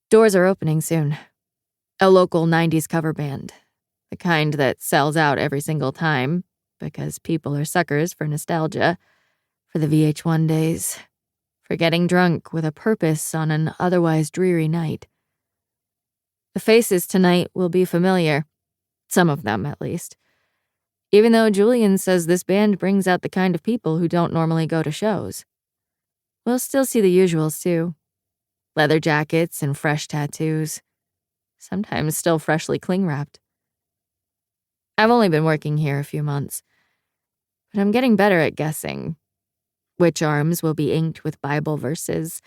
Doors are opening soon. A local 90s cover band. The kind that sells out every single time because people are suckers for nostalgia, for the VH1 days, for getting drunk with a purpose on an otherwise dreary night. The faces tonight will be familiar. Some of them, at least. Even though Julien says this band brings out the kind of people who don't normally go to shows. We'll still see the usuals, too. Leather jackets and fresh tattoos. Sometimes still freshly cling-wrapped. I've only been working here a few months, but I'm getting better at guessing. Which arms will be inked with Bible verses,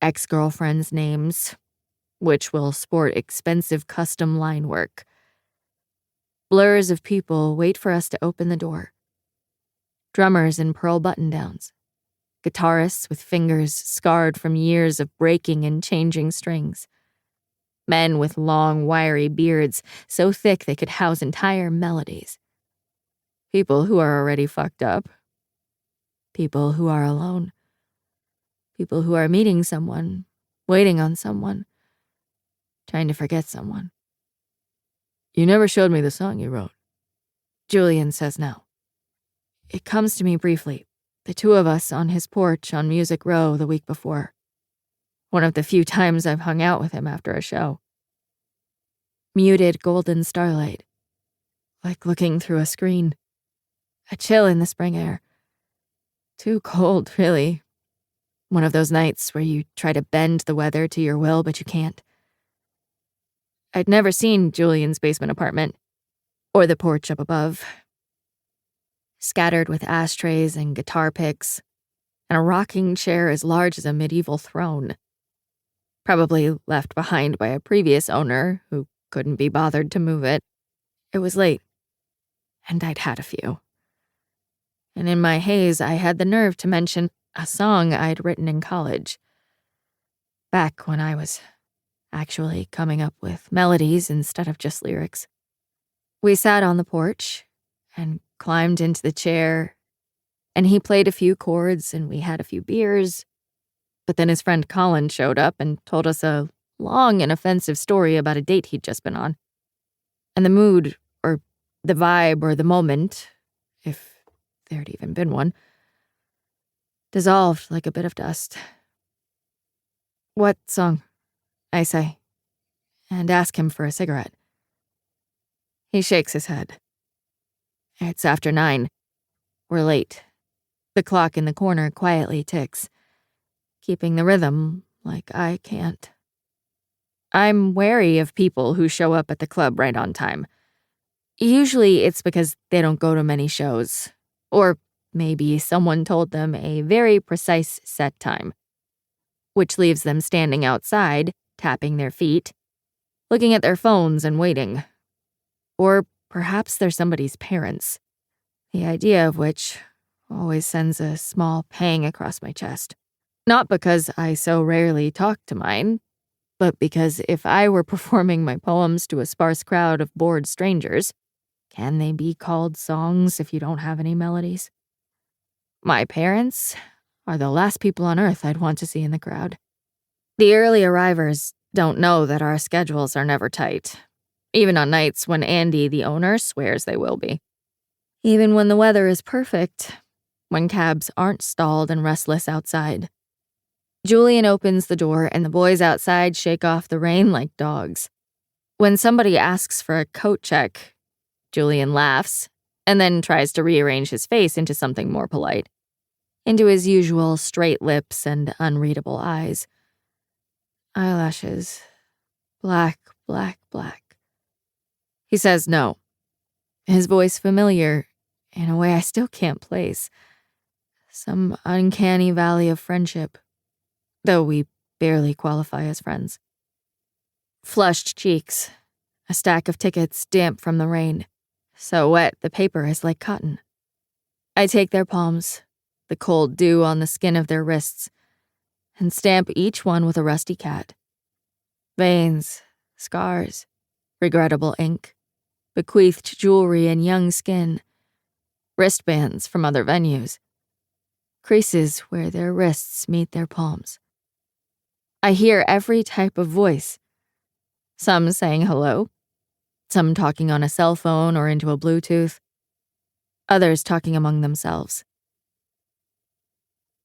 ex-girlfriends' names, which will sport expensive custom line work. Blurs of people wait for us to open the door. Drummers in pearl button-downs. Guitarists with fingers scarred from years of breaking and changing strings. Men with long, wiry beards so thick they could house entire melodies. People who are already fucked up. People who are alone. People who are meeting someone, waiting on someone, trying to forget someone. "You never showed me the song you wrote," Julien says now. It comes to me briefly, the two of us on his porch on Music Row the week before. One of the few times I've hung out with him after a show. Muted golden starlight, like looking through a screen. A chill in the spring air. Too cold, really. One of those nights where you try to bend the weather to your will, but you can't. I'd never seen Julien's basement apartment, or the porch up above. Scattered with ashtrays and guitar picks, and a rocking chair as large as a medieval throne. Probably left behind by a previous owner who couldn't be bothered to move it. It was late, and I'd had a few. And in my haze, I had the nerve to mention a song I'd written in college. Back when I was actually coming up with melodies instead of just lyrics. We sat on the porch and climbed into the chair, and he played a few chords and we had a few beers. But then his friend Colin showed up and told us a long and offensive story about a date he'd just been on. And the mood, or the vibe, or the moment, if there'd even been one, dissolved like a bit of dust. "What song?" I say, and ask him for a cigarette. He shakes his head. It's after 9. We're late. The clock in the corner quietly ticks, keeping the rhythm like I can't. I'm wary of people who show up at the club right on time. Usually it's because they don't go to many shows, or maybe someone told them a very precise set time, which leaves them standing outside, tapping their feet, looking at their phones and waiting. Or perhaps they're somebody's parents, the idea of which always sends a small pang across my chest. Not because I so rarely talk to mine, but because if I were performing my poems to a sparse crowd of bored strangers, can they be called songs if you don't have any melodies? My parents are the last people on earth I'd want to see in the crowd. The early arrivers don't know that our schedules are never tight, even on nights when Andy, the owner, swears they will be. Even when the weather is perfect, when cabs aren't stalled and restless outside. Julien opens the door and the boys outside shake off the rain like dogs. When somebody asks for a coat check, Julien laughs and then tries to rearrange his face into something more polite, into his usual straight lips and unreadable eyes. Eyelashes. Black, black, black. He says no. His voice familiar, in a way I still can't place. Some uncanny valley of friendship, though we barely qualify as friends. Flushed cheeks, a stack of tickets damp from the rain, so wet the paper is like cotton. I take their palms, the cold dew on the skin of their wrists, and stamp each one with a rusty cat. Veins, scars, regrettable ink, bequeathed jewelry and young skin, wristbands from other venues, creases where their wrists meet their palms. I hear every type of voice, Some saying hello, some talking on a cell phone or into a Bluetooth, others talking among themselves.